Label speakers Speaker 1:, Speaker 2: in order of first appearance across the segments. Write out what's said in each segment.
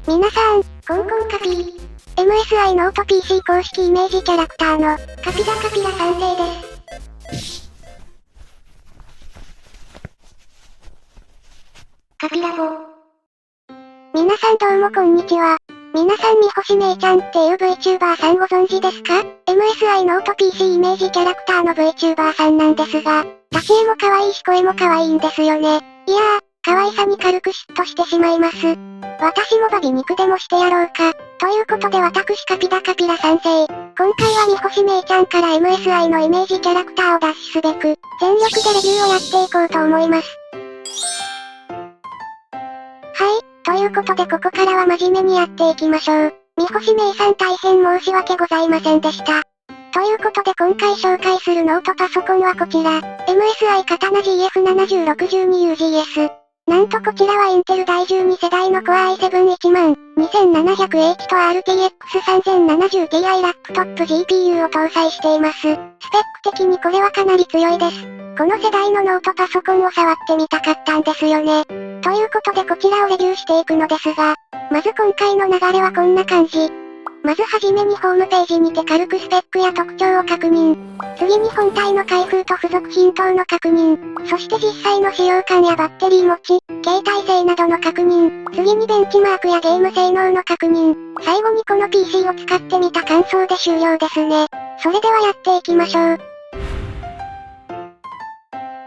Speaker 1: 皆さん、コンコンカピー。MSI ノート PC 公式イメージキャラクターの、カピラ3世です。カピラボ。皆さんどうもこんにちは。皆さんみほしめいちゃんっていう VTuber さんご存知ですか？ MSI ノート PC イメージキャラクターの VTuber さんなんですが、立ち絵も可愛いし声も可愛いんですよね。いやー、可愛さに軽く嫉妬してしまいます。私もバビ肉でもしてやろうか。ということで私カピラ3世。今回はみほしめいちゃんから MSI のイメージキャラクターを脱出すべく、全力でレビューをやっていこうと思います。はい、ということでここからは真面目にやっていきましょう。みほしめいさん大変申し訳ございませんでした。ということで今回紹介するノートパソコンはこちら、MSI 刀 GF7062UGS。なんとこちらはインテル第12世代の Core i7-2700H と RTX 3070Ti ラップトップ GPU を搭載しています。スペック的にこれはかなり強いです。この世代のノートパソコンを触ってみたかったんですよね。ということでこちらをレビューしていくのですが、まず今回の流れはこんな感じ。まずはじめにホームページにて軽くスペックや特徴を確認。次に本体の開封と付属品等の確認。そして実際の使用感やバッテリー持ち、携帯性などの確認。次にベンチマークやゲーム性能の確認。最後にこの PC を使ってみた感想で終了ですね。それではやっていきましょう。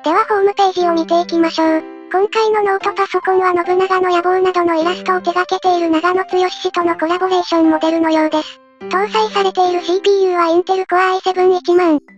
Speaker 1: ではホームページを見ていきましょう。今回のノートパソコンは信長の野望などのイラストを手掛けている長野剛氏とのコラボレーションモデルのようです。搭載されている CPU はインテル Core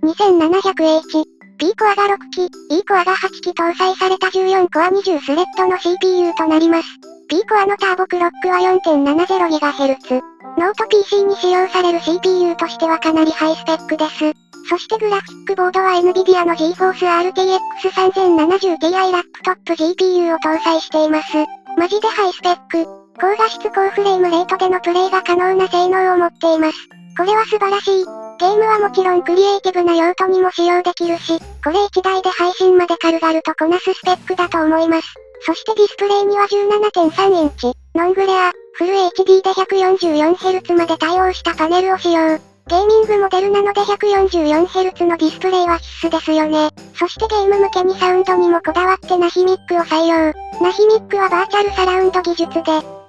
Speaker 1: i7-2700H。P コアが6機、E コアが8機搭載された14コア20スレッドの CPU となります。P コアのターボクロックは 4.70GHz。ノート PC に使用される CPU としてはかなりハイスペックです。そしてグラフィックボードは NVIDIA の GeForce RTX 3070Ti ラップトップ GPU を搭載しています。マジでハイスペック。高画質高フレームレートでのプレイが可能な性能を持っています。これは素晴らしい。ゲームはもちろんクリエイティブな用途にも使用できるし、これ1台で配信まで軽々とこなすスペックだと思います。そしてディスプレイには 17.3 インチ、ノングレア、フル HD で 144Hz まで対応したパネルを使用。ゲーミングモデルなので 144Hz のディスプレイは必須ですよね。そしてゲーム向けにサウンドにもこだわってナヒミックを採用。ナヒミックはバーチャルサラウンド技術で、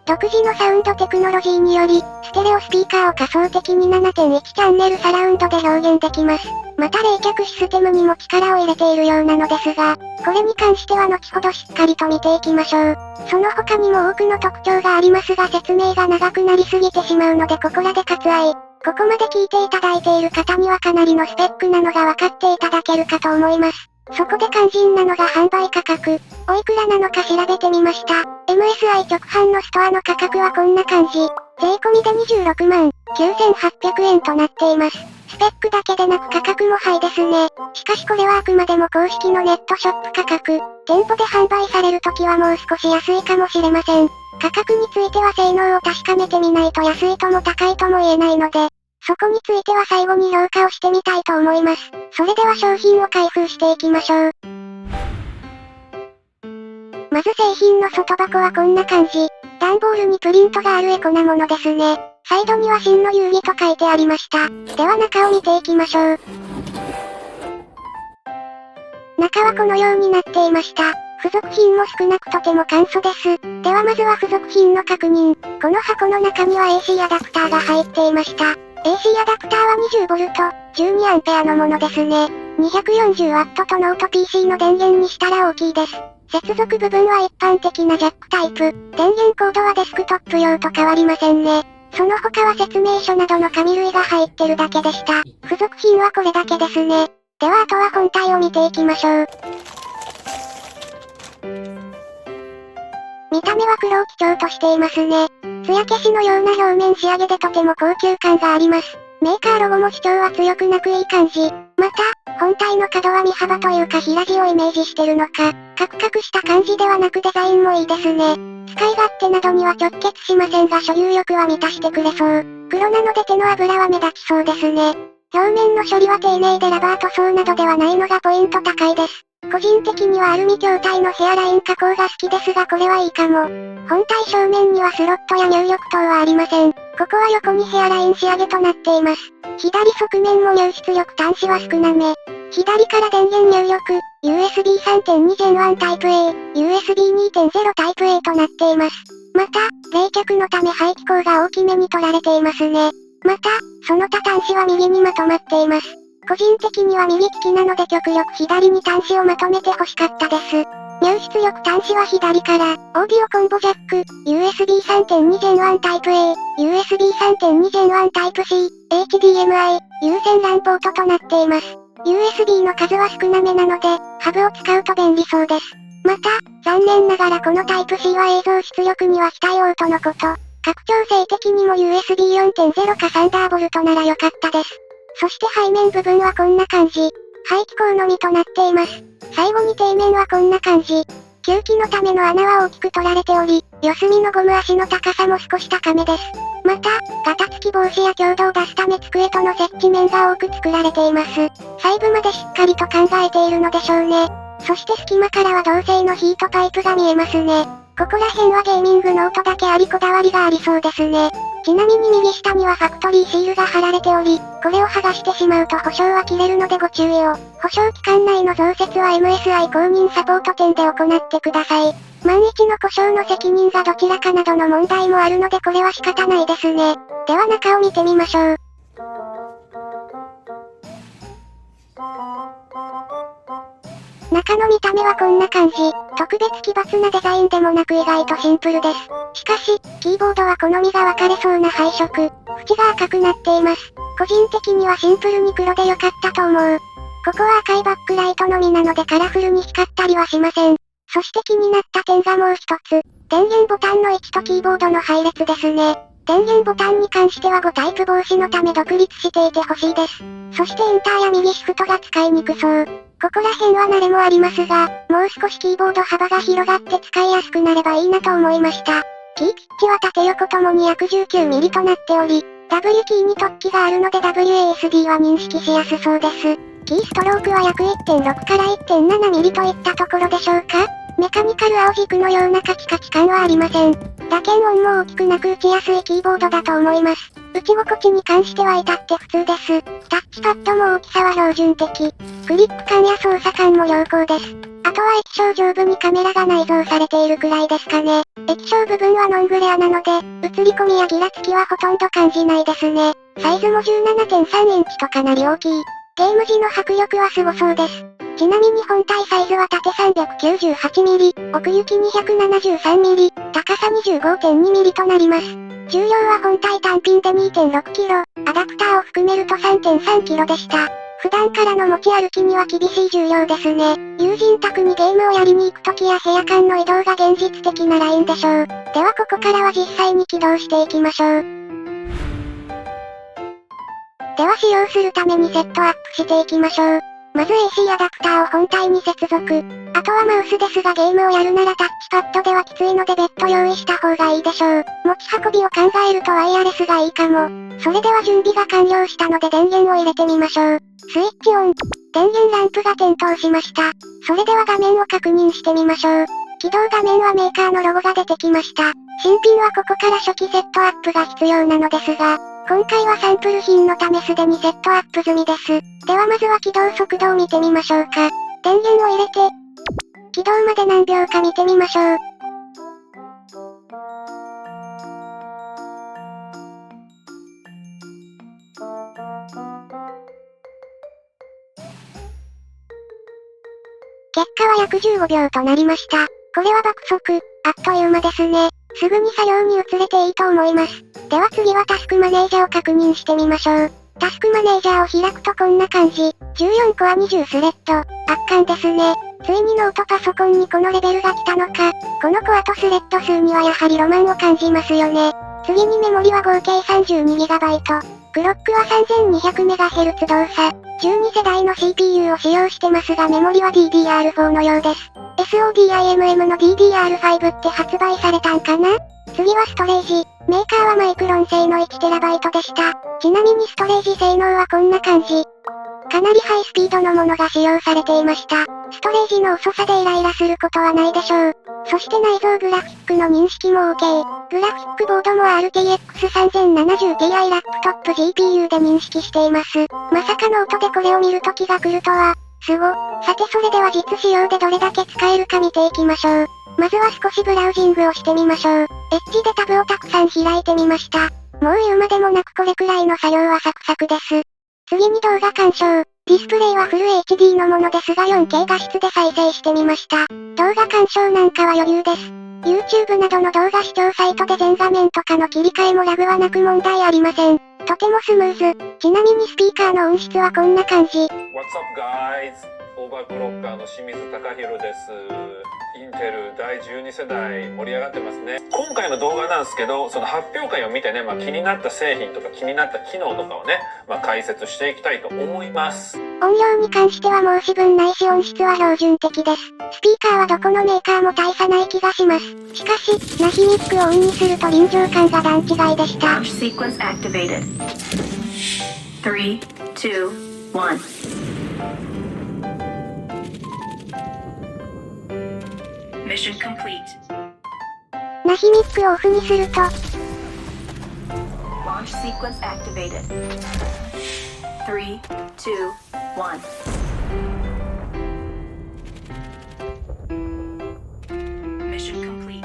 Speaker 1: 独自のサウンドテクノロジーにより、ステレオスピーカーを仮想的に 7.1 チャンネルサラウンドで表現できます。また冷却システムにも力を入れているようなのですが、これに関しては後ほどしっかりと見ていきましょう。その他にも多くの特徴がありますが説明が長くなりすぎてしまうのでここらで割愛。ここまで聞いていただいている方にはかなりのスペックなのが分かっていただけるかと思います。そこで肝心なのが販売価格。おいくらなのか調べてみました。MSI 直販のストアの価格はこんな感じ。税込みで26万9800円となっています。スペックだけでなく価格もハイですね。しかしこれはあくまでも公式のネットショップ価格。店舗で販売されるときはもう少し安いかもしれません。価格については性能を確かめてみないと安いとも高いとも言えないので、そこについては最後に評価をしてみたいと思います。それでは商品を開封していきましょう。まず製品の外箱はこんな感じ。段ボールにプリントがあるエコなものですね。サイドには真の遊戯と書いてありました。では中を見ていきましょう。中はこのようになっていました。付属品も少なくとても簡素です。ではまずは付属品の確認。この箱の中には AC アダプターが入っていました。AC アダプターは 20V、12A のものですね。240W とノート PC の電源にしたら大きいです。接続部分は一般的なジャックタイプ。電源コードはデスクトップ用と変わりませんね。その他は説明書などの紙類が入ってるだけでした。付属品はこれだけですね。ではあとは本体を見ていきましょう。見た目は黒を基調としていますね。艶消しのような表面仕上げでとても高級感があります。メーカーロゴも主張は強くなくいい感じ。また、本体の角は身幅というか平地をイメージしてるのか、カクカクした感じではなくデザインもいいですね。使い勝手などには直結しませんが所有欲は満たしてくれそう。黒なので手の油は目立ちそうですね。表面の処理は丁寧でラバー塗装などではないのがポイント高いです。個人的にはアルミ筐体のヘアライン加工が好きですがこれはいいかも。本体正面にはスロットや入力灯はありません。ここは横にヘアライン仕上げとなっています。左側面も入出力端子は少なめ。左から電源入力、USB 3.2 Gen 1 Type A、USB 2.0 Type A となっています。また、冷却のため排気口が大きめに取られていますね。また、その他端子は右にまとまっています。個人的には右利きなので極力左に端子をまとめて欲しかったです。入出力端子は左から、オーディオコンボジャック、USB 3.2 Gen 1 Type A、USB 3.2 Gen 1 Type C、HDMI、有線 LAN ポートとなっています。USB の数は少なめなので、ハブを使うと便利そうです。また、残念ながらこのタイプ C は映像出力には非対応とのこと。拡張性的にも USB 4.0 かサンダーボルトなら良かったです。そして背面部分はこんな感じ。排気口のみとなっています。最後に底面はこんな感じ。吸気のための穴は大きく取られており、四隅のゴム足の高さも少し高めです。また、ガタつき防止や強度を出すため机との接地面が多く作られています。細部までしっかりと考えているのでしょうね。そして隙間からは銅製のヒートパイプが見えますね。ここら辺はゲーミングノートだけありこだわりがありそうですね。ちなみに右下にはファクトリーシールが貼られており、これを剥がしてしまうと保証は切れるのでご注意を。保証期間内の増設は MSI 公認サポート店で行ってください。万一の故障の責任がどちらかなどの問題もあるのでこれは仕方ないですね。では中を見てみましょう。中の見た目はこんな感じ。特別奇抜なデザインでもなく意外とシンプルです。しかし、キーボードは好みが分かれそうな配色。縁が赤くなっています。個人的にはシンプルに黒で良かったと思う。ここは赤いバックライトのみなのでカラフルに光ったりはしません。そして気になった点がもう一つ。電源ボタンの位置とキーボードの配列ですね。電源ボタンに関しては5タイプ防止のため独立していてほしいです。そしてエンターや右シフトが使いにくそう。ここら辺は慣れもありますが、もう少しキーボード幅が広がって使いやすくなればいいなと思いました。キーピッチは縦横ともに約 19mm となっており、W キーに突起があるので WASD は認識しやすそうです。キーストロークは約 1.6 から 1.7mm といったところでしょうか。メカニカル青軸のようなカチカチ感はありません。打鍵音も大きくなく打ちやすいキーボードだと思います。打ち心地に関しては至って普通です。タッチパッドも大きさは標準的。グリップ感や操作感も良好です。あとは液晶上部にカメラが内蔵されているくらいですかね。液晶部分はノングレアなので、映り込みやギラつきはほとんど感じないですね。サイズも 17.3 インチとかなり大きい。ゲーム時の迫力はすごそうです。ちなみに本体サイズは縦 398mm、奥行き 273mm、高さ 25.2mm となります。重量は本体単品で 2.6kg、アダプターを含めると 3.3kg でした。普段からの持ち歩きには厳しい重量ですね。友人宅にゲームをやりに行く時や部屋間の移動が現実的なラインでしょう。ではここからは実際に起動していきましょう。では使用するためにセットアップしていきましょう。まず AC アダプターを本体に接続。あとはマウスですがゲームをやるならタッチパッドではきついので別途用意した方がいいでしょう。持ち運びを考えるとワイヤレスがいいかも。それでは準備が完了したので電源を入れてみましょう。スイッチオン。電源ランプが点灯しました。それでは画面を確認してみましょう。起動画面はメーカーのロゴが出てきました。新品はここから初期セットアップが必要なのですが、今回はサンプル品のためすでにセットアップ済みです。ではまずは起動速度を見てみましょうか。電源を入れて、起動まで何秒か見てみましょう。結果は約15秒となりました。これは爆速、あっという間ですね。すぐに作業に移れていいと思います。では次はタスクマネージャーを確認してみましょう。タスクマネージャーを開くとこんな感じ。14コア20スレッド。圧巻ですね。ついにノートパソコンにこのレベルが来たのか。このコアとスレッド数にはやはりロマンを感じますよね。次にメモリは合計 32GB。クロックは 3200MHz 動作。12世代の CPU を使用してますがメモリは DDR4 のようです。SODIMM の DDR5 って発売されたんかな？次はストレージ。メーカーはマイクロン製の 1TB でした。ちなみにストレージ性能はこんな感じ。かなりハイスピードのものが使用されていました。ストレージの遅さでイライラすることはないでしょう。そして内蔵グラフィックの認識も OK。グラフィックボードも RTX3070Ti ラップトップ GPU で認識しています。まさかの音でこれを見る時が来るとは。すご。さてそれでは実使用でどれだけ使えるか見ていきましょう。まずは少しブラウジングをしてみましょう。エッジでタブをたくさん開いてみました。もう言うまでもなくこれくらいの作業はサクサクです。次に動画鑑賞。ディスプレイはフル HD のものですが 4K 画質で再生してみました。動画鑑賞なんかは余裕です。YouTube などの動画視聴サイトで全画面とかの切り替えもラグはなく問題ありません。とてもスムーズ。ちなみにスピーカーの音質はこんな感じ。
Speaker 2: What's up guys? オーバークロッカーの清水貴弘です。インテル第12世代盛り上がってますね。今回の動画なんですけど、その発表会を見てね、気になった製品とか気になった機能とかをね、解説していきたいと思います。
Speaker 1: 音量に関しては申し分ないし音質は標準的です。スピーカーはどこのメーカーも大差ない気がします。しかし、ナヒミックをオンにすると臨場感が段違いでした。
Speaker 3: Launch sequence activated. 3, 2, 1. Mission complete.
Speaker 1: ナヒミックをオフにすると、
Speaker 3: Launch sequence activated. 3, 2, 1. Mission complete.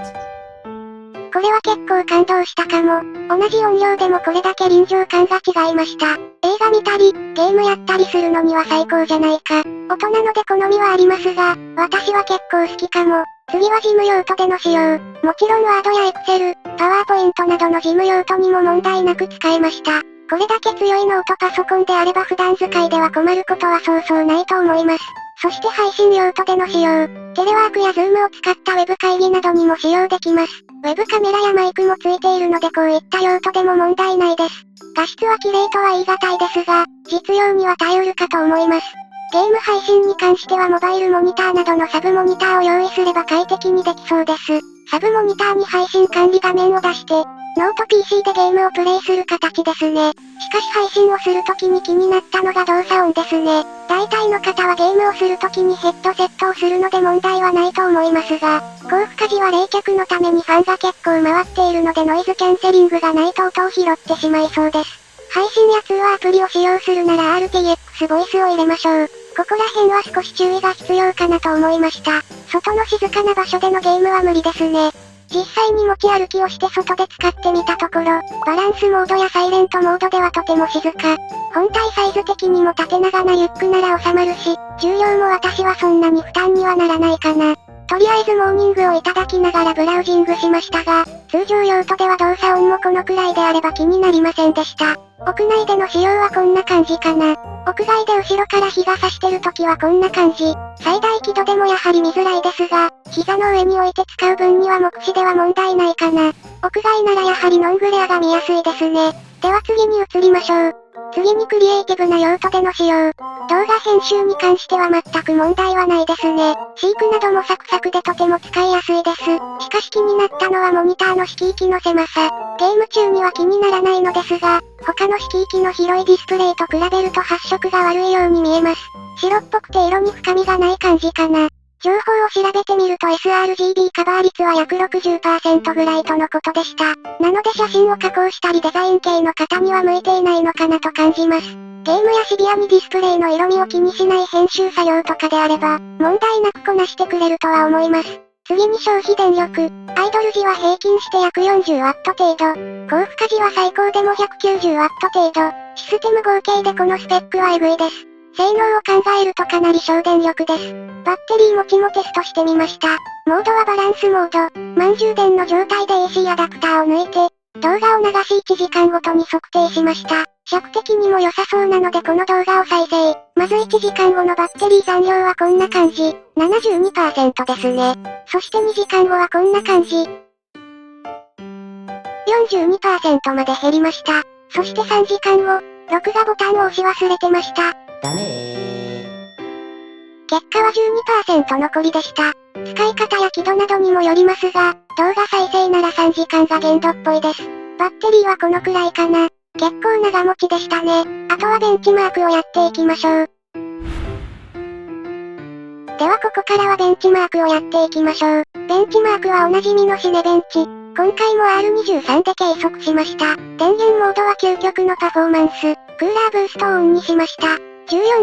Speaker 1: これは結構感動したかも。同じ音量でもこれだけ臨場感が違いました。映画見たり、ゲームやったりするのには最高じゃないか。大人ので好みはありますが、私は結構好きかも。次は事務用途での使用。もちろんワードやエクセル、パワーポイントなどの事務用途にも問題なく使えました。これだけ強いノートパソコンであれば普段使いでは困ることはそうそうないと思います。そして配信用途での使用。テレワークやズームを使ったウェブ会議などにも使用できます。ウェブカメラやマイクもついているのでこういった用途でも問題ないです。画質は綺麗とは言い難いですが、実用には耐えうるかと思います。ゲーム配信に関してはモバイルモニターなどのサブモニターを用意すれば快適にできそうです。サブモニターに配信管理画面を出して、ノート PC でゲームをプレイする形ですね。しかし配信をするときに気になったのが動作音ですね。大体の方はゲームをするときにヘッドセットをするので問題はないと思いますが、高負荷時は冷却のためにファンが結構回っているのでノイズキャンセリングがないと音を拾ってしまいそうです。配信や通話アプリを使用するなら RTX ボイスを入れましょう。ここら辺は少し注意が必要かなと思いました。外の静かな場所でのゲームは無理ですね。実際に持ち歩きをして外で使ってみたところ、バランスモードやサイレントモードではとても静か。本体サイズ的にも縦長なリュックなら収まるし、重量も私はそんなに負担にはならないかな。とりあえずモーニングをいただきながらブラウジングしましたが、通常用途では動作音もこのくらいであれば気になりませんでした。屋内での使用はこんな感じかな。屋外で後ろから日が差してる時はこんな感じ。最大輝度でもやはり見づらいですが、膝の上に置いて使う分には目視では問題ないかな。屋外ならやはりノングレアが見やすいですね。では次に移りましょう。次にクリエイティブな用途での使用。動画編集に関しては全く問題はないですね。シークなどもサクサクでとても使いやすいです。しかし気になったのはモニターの色域の狭さ。ゲーム中には気にならないのですが、他の色域の広いディスプレイと比べると発色が悪いように見えます。白っぽくて色に深みがない感じかな。情報を調べてみると sRGB カバー率は約 60% ぐらいとのことでした。なので写真を加工したりデザイン系の方には向いていないのかなと感じます。ゲームやシビアにディスプレイの色味を気にしない編集作業とかであれば、問題なくこなしてくれるとは思います。次に消費電力。アイドル時は平均して約 40W 程度。高負荷時は最高でも 190W 程度。システム合計でこのスペックはエグいです。性能を考えるとかなり省電力です。バッテリー持ちもテストしてみました。モードはバランスモード。満充電の状態で AC アダプターを抜いて、動画を流し1時間ごとに測定しました。尺的にも良さそうなのでこの動画を再生。まず1時間後のバッテリー残量はこんな感じ。72% ですね。そして2時間後はこんな感じ。42% まで減りました。そして3時間後、録画ボタンを押し忘れてました。結果は 12% 残りでした。使い方や輝度などにもよりますが、動画再生なら3時間が限度っぽいです。バッテリーはこのくらいかな。結構長持ちでしたね。あとはベンチマークをやっていきましょう。ではここからはベンチマークをやっていきましょう。ベンチマークはおなじみのシネベンチ。今回も R23 で計測しました。電源モードは究極のパフォーマンス。クーラーブーストをオンにしました。14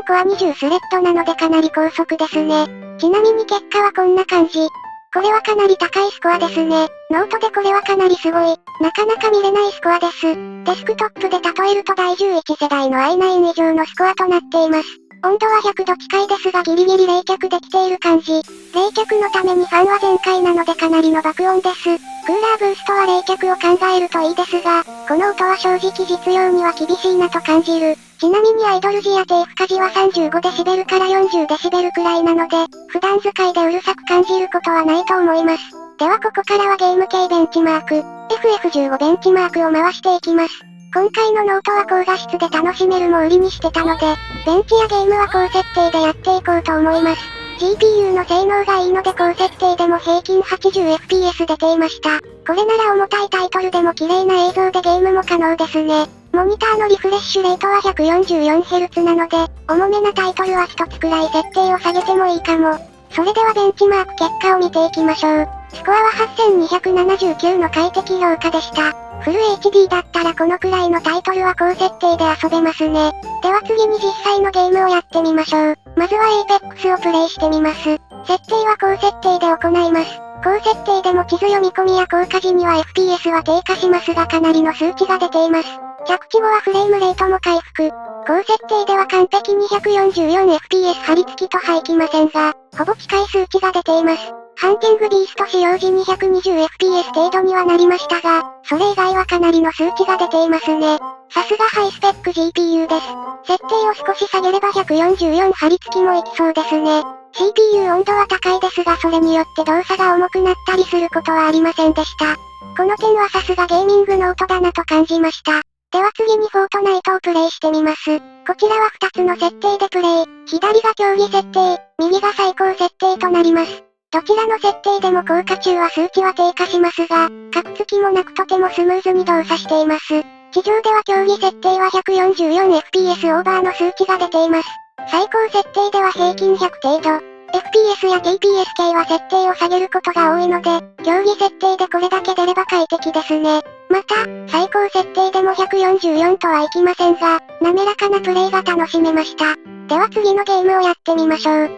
Speaker 1: 個は20スレッドなのでかなり高速ですね。ちなみに結果はこんな感じ。これはかなり高いスコアですね。ノートでこれはかなりすごい。なかなか見れないスコアです。デスクトップで例えると第11世代の i9 以上のスコアとなっています。温度は100度近いですがギリギリ冷却できている感じ。冷却のためにファンは全開なのでかなりの爆音です。クーラーブーストは冷却を考えるといいですが、この音は正直実用には厳しいなと感じる。ちなみにアイドル時や低負荷時は35デシベルから40デシベルくらいなので、普段使いでうるさく感じることはないと思います。ではここからはゲーム系ベンチマーク、FF15 ベンチマークを回していきます。今回のノートは高画質で楽しめるも売りにしてたので、ベンチやゲームは高設定でやっていこうと思います。GPU の性能がいいので高設定でも平均 80fps 出ていました。これなら重たいタイトルでも綺麗な映像でゲームも可能ですね。モニターのリフレッシュレートは 144Hz なので、重めなタイトルは一つくらい設定を下げてもいいかも。それではベンチマーク結果を見ていきましょう。スコアは8279の快適評価でした。フル HD だったらこのくらいのタイトルは高設定で遊べますね。では次に実際のゲームをやってみましょう。まずは Apex をプレイしてみます。設定は高設定で行います。高設定でも地図読み込みや効果時には FPS は低下しますがかなりの数値が出ています。着地後はフレームレートも回復。高設定では完璧に 144fps 張り付きとはいきませんが、ほぼ近い数値が出ています。ハンティングビースト使用時に 120fps 程度にはなりましたが、それ以外はかなりの数値が出ていますね。さすがハイスペック GPU です。設定を少し下げれば144張り付きもいきそうですね。CPU 温度は高いですがそれによって動作が重くなったりすることはありませんでした。この点はさすがゲーミングノートだなと感じました。では次にフォートナイトをプレイしてみます。こちらは2つの設定でプレイ。左が競技設定、右が最高設定となります。どちらの設定でも効果中は数値は低下しますが、カクつきもなくとてもスムーズに動作しています。地上では競技設定は 144fps オーバーの数値が出ています。最高設定では平均100程度。FPS や TPS 系は設定を下げることが多いので、競技設定でこれだけ出れば快適ですね。また、最高設定でも144とはいきませんが、滑らかなプレイが楽しめました。では次のゲームをやってみましょう。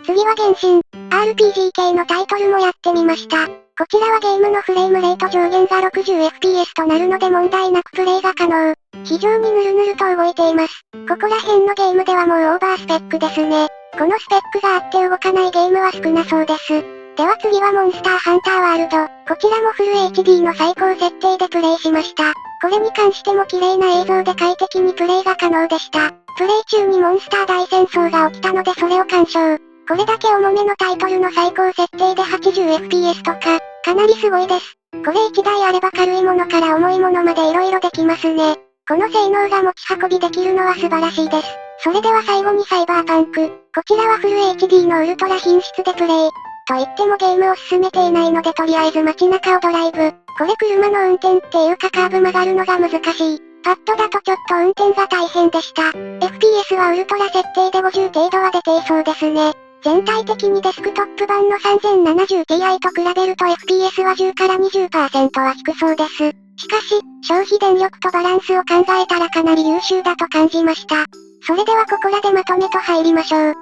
Speaker 1: 次は原神。RPG 系のタイトルもやってみました。こちらはゲームのフレームレート上限が 60fps となるので問題なくプレイが可能。非常にヌルヌルと動いています。ここら辺のゲームではもうオーバースペックですね。このスペックがあって動かないゲームは少なそうです。では次はモンスターハンターワールド。こちらもフル HD の最高設定でプレイしました。これに関しても綺麗な映像で快適にプレイが可能でした。プレイ中にモンスター大戦争が起きたのでそれを鑑賞。これだけ重めのタイトルの最高設定で 80fps とか、かなりすごいです。これ1台あれば軽いものから重いものまで色々できますね。この性能が持ち運びできるのは素晴らしいです。それでは最後にサイバーパンク。こちらはフル HD のウルトラ品質でプレイ。と言ってもゲームを進めていないのでとりあえず街中をドライブ。これ車の運転っていうかカーブ曲がるのが難しい。パッドだとちょっと運転が大変でした。FPS はウルトラ設定で50程度は出ていそうですね。全体的にデスクトップ版の 3070Ti と比べると FPS は10から 20% は低そうです。しかし、消費電力とバランスを考えたらかなり優秀だと感じました。それではここらでまとめと入りましょう。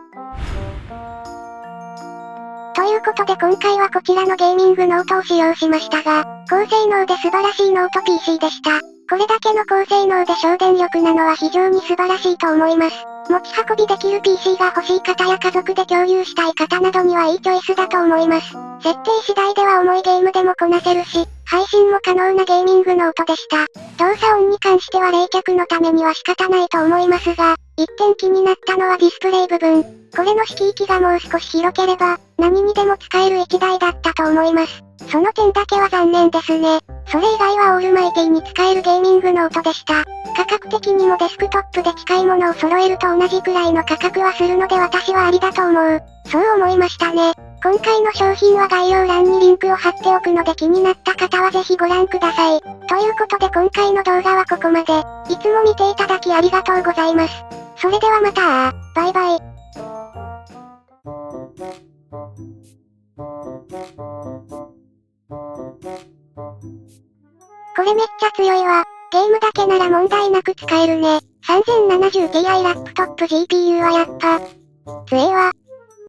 Speaker 1: ということで今回はこちらのゲーミングノートを使用しましたが、高性能で素晴らしいノート PC でした。これだけの高性能で省電力なのは非常に素晴らしいと思います。持ち運びできる PC が欲しい方や家族で共有したい方などにはいいチョイスだと思います。設定次第では重いゲームでもこなせるし、配信も可能なゲーミングノートでした。動作音に関しては冷却のためには仕方ないと思いますが、一点気になったのはディスプレイ部分。これの色域がもう少し広ければ、何にでも使える1台だったと思います。その点だけは残念ですね。それ以外はオールマイティに使えるゲーミングノートでした。価格的にもデスクトップで近いものを揃えると同じくらいの価格はするので私はありだと思う。そう思いましたね。今回の商品は概要欄にリンクを貼っておくので気になった方はぜひご覧ください。ということで今回の動画はここまで。いつも見ていただきありがとうございます。それではまたバイバイ。これめっちゃ強いわ。ゲームだけなら問題なく使えるね。3070Ti ラップトップ GPU はやっぱ、強えわ。